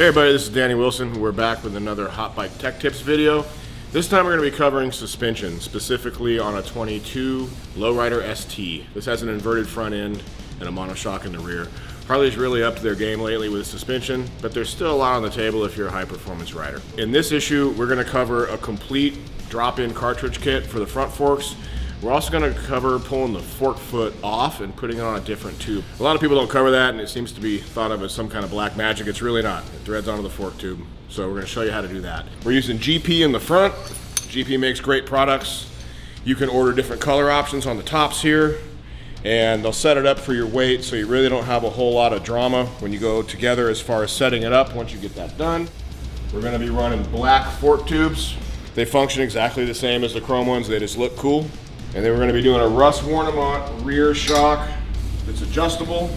Hey everybody, this is Danny Wilson. We're back with another Hot Bike Tech Tips video. This time we're going to be covering suspension, specifically on a 22 Lowrider ST. This has an inverted front end and a monoshock in the rear. Harley's really up to their game lately with suspension, but there's still a lot on the table if you're a high-performance rider. In this issue, we're going to cover a complete drop-in cartridge kit for the front forks. We're also going to cover pulling the fork foot off and putting it on a different tube. A lot of people don't cover that, and it seems to be thought of as some kind of black magic. It's really not. It threads onto the fork tube. So we're going to show you how to do that. We're using GP in the front. GP makes great products. You can order different color options on the tops here, and they'll set it up for your weight, so you really don't have a whole lot of drama when you go together as far as setting it up once you get that done. We're going to be running black fork tubes. They function exactly the same as the chrome ones. They just look cool. And then we're going to be doing a Russ Warnemont rear shock that's adjustable.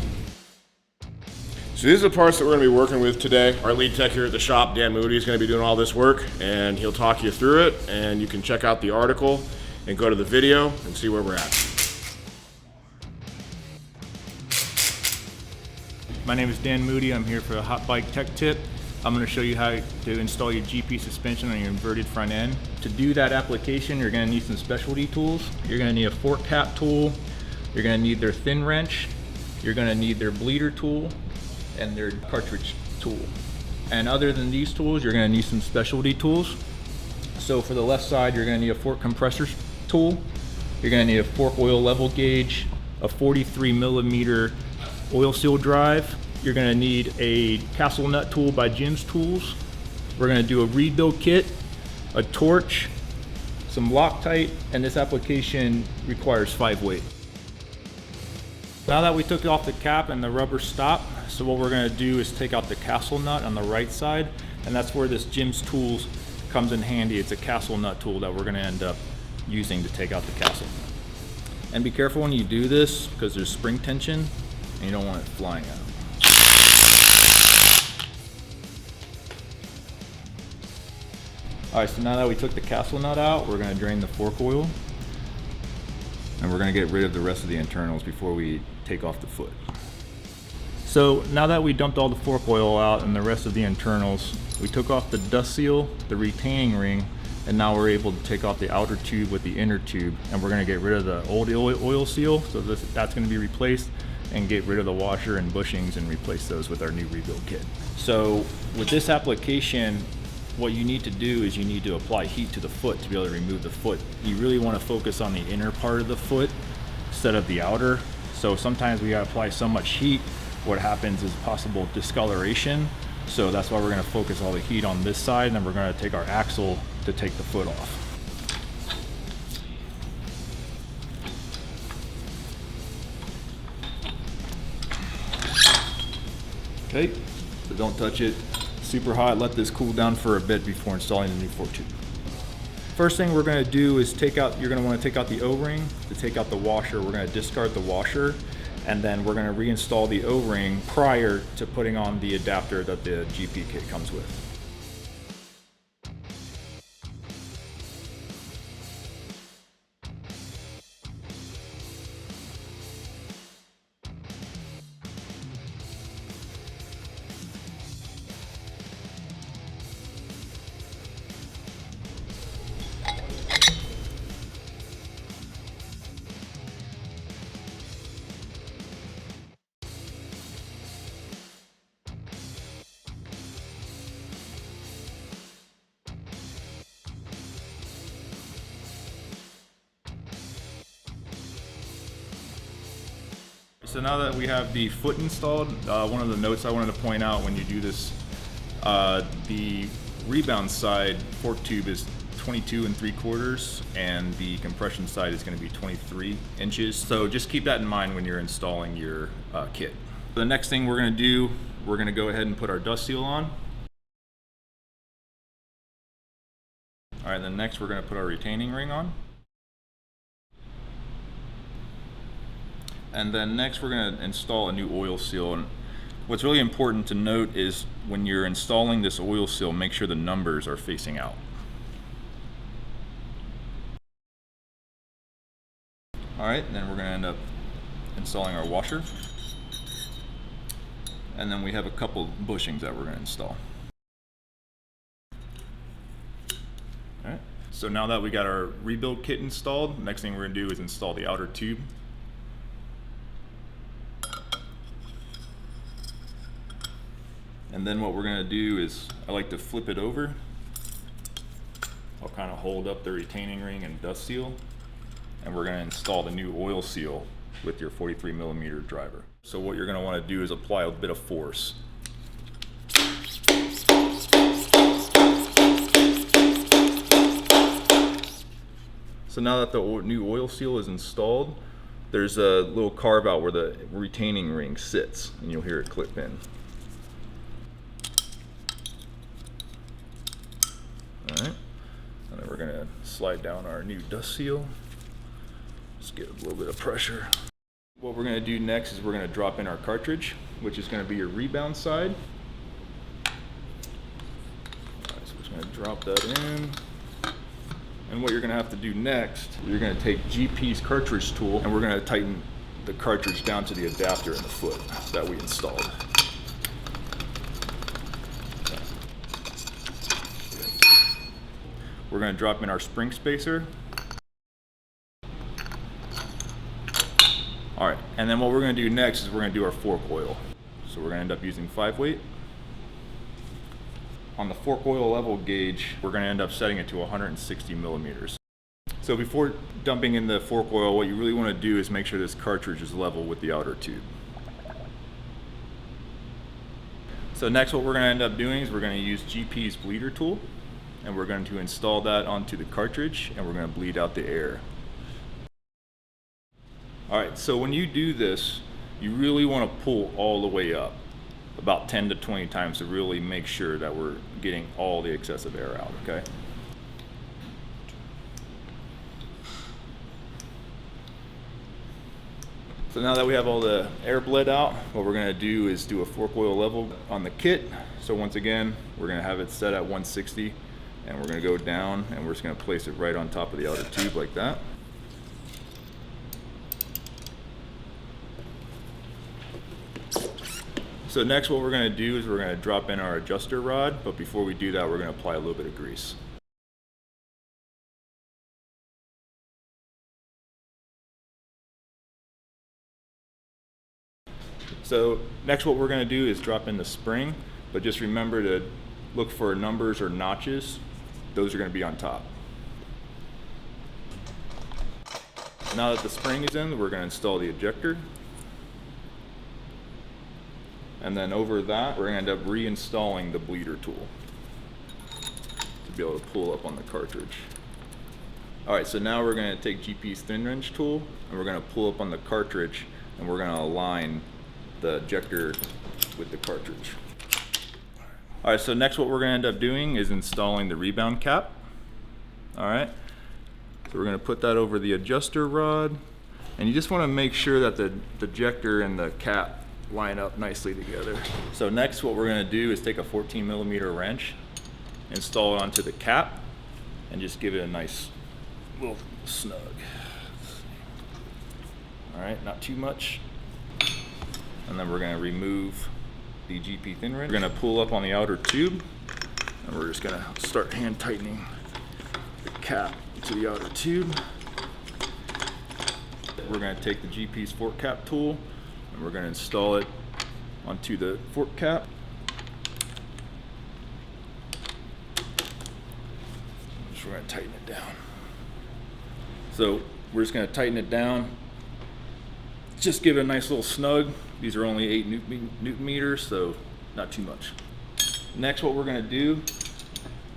So these are the parts that we're going to be working with today. Our lead tech here at the shop, Dan Moody, is going to be doing all this work, and he'll talk you through it, and you can check out the article and go to the video and see where we're at. My name is Dan Moody. I'm here for a Hot Bike Tech Tip. I'm going to show you how to install your GP suspension on your inverted front end. To do that application, you're going to need some specialty tools. You're going to need a fork cap tool. You're going to need their thin wrench. You're going to need their bleeder tool and their cartridge tool. And other than these tools, you're going to need some specialty tools. So for the left side, you're going to need a fork compressor tool. You're going to need a fork oil level gauge, a 43mm oil seal drive. You're going to need a castle nut tool by Jim's Tools. We're going to do a rebuild kit, a torch, some Loctite, and this application requires 5 weight. Now that we took off the cap and the rubber stop, so what we're going to do is take out the castle nut on the right side, and that's where this Jim's Tools comes in handy. It's a castle nut tool that we're going to end up using to take out the castle. And be careful when you do this because there's spring tension and you don't want it flying out. Alright, so now that we took the castle nut out, we're going to drain the fork oil, and we're going to get rid of the rest of the internals before we take off the foot. So now that we dumped all the fork oil out and the rest of the internals, we took off the dust seal, the retaining ring, and now we're able to take off the outer tube with the inner tube, and we're going to get rid of the old oil seal, so that's going to be replaced, and get rid of the washer and bushings and replace those with our new rebuild kit. So with this application, what you need to do is you need to apply heat to the foot to be able to remove the foot. You really want to focus on the inner part of the foot instead of the outer. So sometimes we gotta apply so much heat, what happens is possible discoloration. So that's why we're going to focus all the heat on this side, and then we're going to take our axle to take the foot off. Okay, so don't touch it super hot. Let this cool down for a bit before installing the new fork tube. First thing we're going to do is you're going to want to take out the O-ring. To take out the washer, we're going to discard the washer, and then we're going to reinstall the O-ring prior to putting on the adapter that the GP kit comes with. So now that we have the foot installed, one of the notes I wanted to point out when you do this, the rebound side fork tube is 22 3/4, and the compression side is going to be 23 inches. So just keep that in mind when you're installing your kit. The next thing we're going to do, we're going to go ahead and put our dust seal on. All right, then next we're going to put our retaining ring on. And then next we're going to install a new oil seal. And what's really important to note is when you're installing this oil seal, make sure the numbers are facing out. All right, then we're going to end up installing our washer. And then we have a couple bushings that we're going to install. So now that we got our rebuild kit installed, next thing we're gonna do is install the outer tube. And then what we're gonna do is, I like to flip it over. I'll kind of hold up the retaining ring and dust seal. And we're gonna install the new oil seal with your 43mm driver. So what you're gonna wanna do is apply a bit of force. So now that the new oil seal is installed, there's a little carve out where the retaining ring sits, and you'll hear it clip in. All right, and then we're gonna slide down our new dust seal. Just get a little bit of pressure. What we're gonna do next is we're gonna drop in our cartridge, which is gonna be your rebound side. All right, so we're just gonna drop that in. And what you're gonna have to do next, you're gonna take GP's cartridge tool and we're gonna tighten the cartridge down to the adapter in the foot that we installed. We're gonna drop in our spring spacer. All right, and then what we're gonna do next is we're gonna do our fork oil. So we're gonna end up using 5-weight. On the fork oil level gauge, we're gonna end up setting it to 160mm. So before dumping in the fork oil, what you really wanna do is make sure this cartridge is level with the outer tube. So next what we're gonna end up doing is we're gonna use GP's bleeder tool, and we're going to install that onto the cartridge, and we're gonna bleed out the air. All right, so when you do this, you really wanna pull all the way up, about 10 to 20 times to really make sure that we're getting all the excessive air out, okay? So now that we have all the air bled out, what we're gonna do is do a fork oil level on the kit. So once again, we're gonna have it set at 160, and we're gonna go down and we're just gonna place it right on top of the outer tube like that. So next what we're gonna do is we're gonna drop in our adjuster rod, but before we do that, we're gonna apply a little bit of grease. So next what we're gonna do is drop in the spring, but just remember to look for numbers or notches. Those are gonna be on top. Now that the spring is in, we're gonna install the ejector. And then over that, we're gonna end up reinstalling the bleeder tool to be able to pull up on the cartridge. All right, so now we're gonna take GP's thin wrench tool and we're gonna pull up on the cartridge and we're gonna align the ejector with the cartridge. All right, so next what we're gonna end up doing is installing the rebound cap. All right, so we're gonna put that over the adjuster rod, and you just wanna make sure that the ejector and the cap line up nicely together. So next what we're gonna do is take a 14mm wrench, install it onto the cap, and just give it a nice little snug. All right, not too much. And then we're gonna remove the GP thin wrench. We're gonna pull up on the outer tube, and we're just gonna start hand tightening the cap to the outer tube. We're gonna take the GP's fork cap tool, and we're gonna install it onto the fork cap. So we're gonna tighten it down. So we're just gonna tighten it down. Just give it a nice little snug. These are only 8 Newton meters, so not too much. Next, what we're gonna do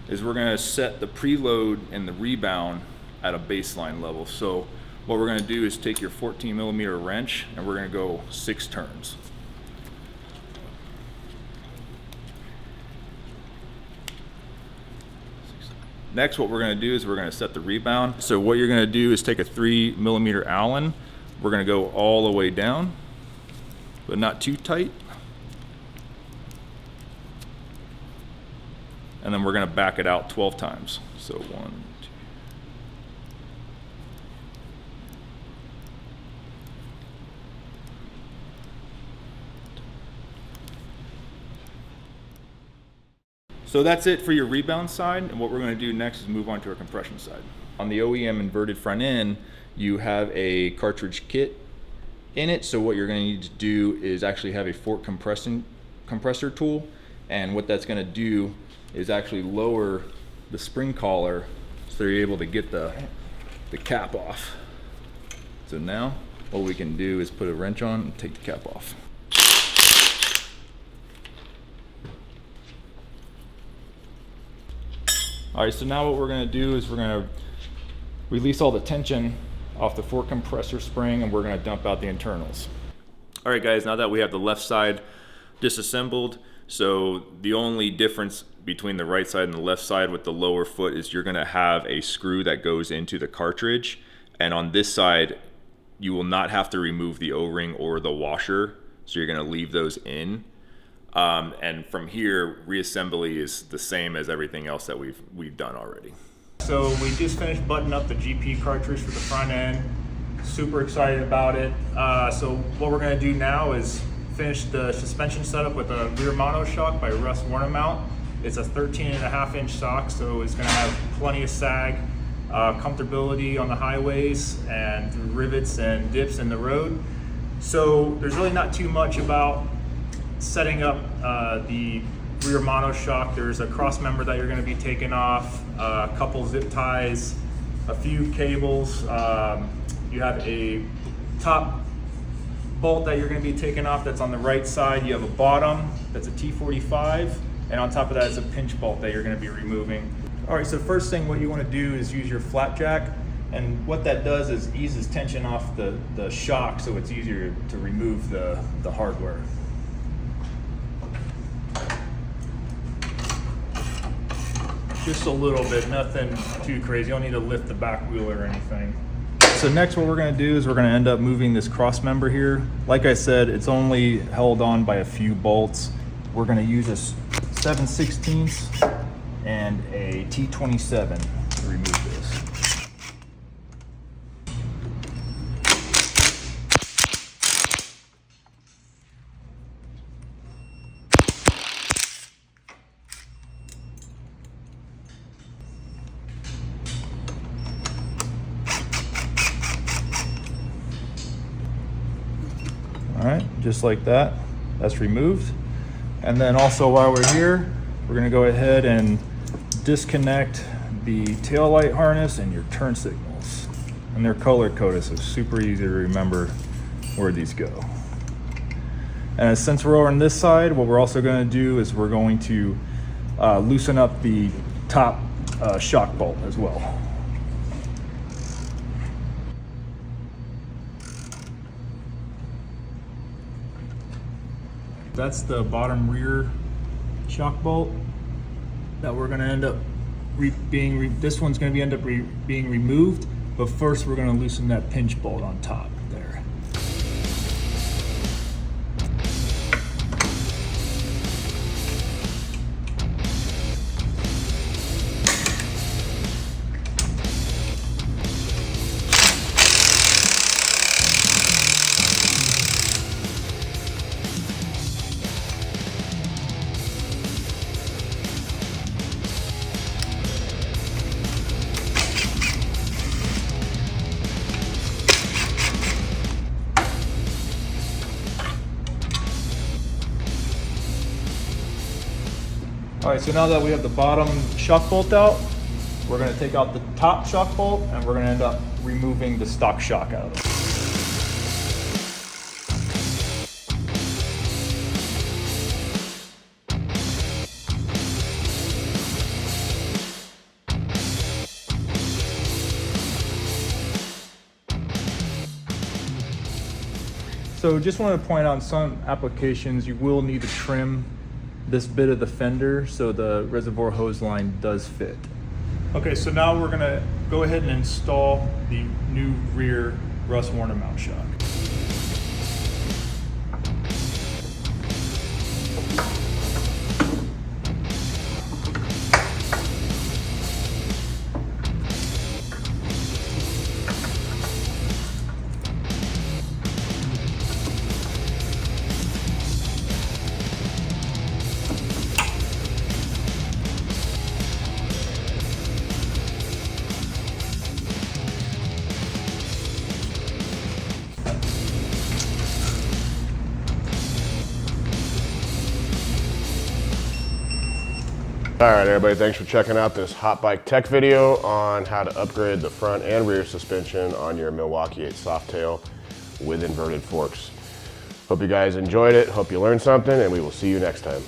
is we're gonna set the preload and the rebound at a baseline level. So what we're gonna do is take your 14mm wrench and we're gonna go 6 turns. Next, what we're gonna do is we're gonna set the rebound. So what you're gonna do is take a 3mm Allen. We're gonna go all the way down, but not too tight. And then we're gonna back it out 12 times. So 1, 2. So that's it for your rebound side, and what we're going to do next is move on to our compression side. On the OEM inverted front end, you have a cartridge kit in it, so what you're going to need to do is actually have a fork compressor tool, and what that's going to do is actually lower the spring collar so you're able to get the cap off. So now what we can do is put a wrench on and take the cap off. All right, so now what we're gonna do is we're gonna release all the tension off the fork compressor spring, and we're gonna dump out the internals. All right, guys, now that we have the left side disassembled, so the only difference between the right side and the left side with the lower foot is you're gonna have a screw that goes into the cartridge, and on this side, you will not have to remove the O-ring or the washer, so you're gonna leave those in. And from here, reassembly is the same as everything else that we've done already. So we just finished buttoning up the GP cartridge for the front end. Super excited about it. So what we're gonna do now is finish the suspension setup with a rear monoshock by Russ Warnemount. It's a 13.5-inch shock, so it's gonna have plenty of sag, comfortability on the highways, and rivets and dips in the road. So there's really not too much about setting up the rear monoshock. There's a cross member that you're going to be taking off, a couple zip ties, a few cables. You have a top bolt that you're going to be taking off that's on the right side. You have a bottom that's a T45, and on top of that is a pinch bolt that you're going to be removing. All right, so first thing what you want to do is use your flat jack, and what that does is eases tension off the shock, so it's easier to remove the hardware. Just a little bit, nothing too crazy. You don't need to lift the back wheel or anything. So next what we're gonna do is we're gonna end up moving this cross member here. Like I said, it's only held on by a few bolts. We're gonna use a 7/16 and a T27 to remove this. All right, just like that, that's removed. And then also while we're here, we're gonna go ahead and disconnect the tail light harness and your turn signals. And they're color coded, so super easy to remember where these go. And since we're over on this side, what we're also gonna do is we're going to loosen up the top shock bolt as well. That's the bottom rear shock bolt that we're going to end up this one's going to end up being removed, but first we're going to loosen that pinch bolt on top there. All right, so now that we have the bottom shock bolt out, we're gonna take out the top shock bolt and we're gonna end up removing the stock shock out of it. So just want to point out, in some applications you will need to trim this bit of the fender so the reservoir hose line does fit. Okay, so now we're gonna go ahead and install the new rear Russ Warnemount shock. All right, everybody, thanks for checking out this Hot Bike Tech video on how to upgrade the front and rear suspension on your Milwaukee 8 Softail with inverted forks. Hope you guys enjoyed it, hope you learned something, and we will see you next time.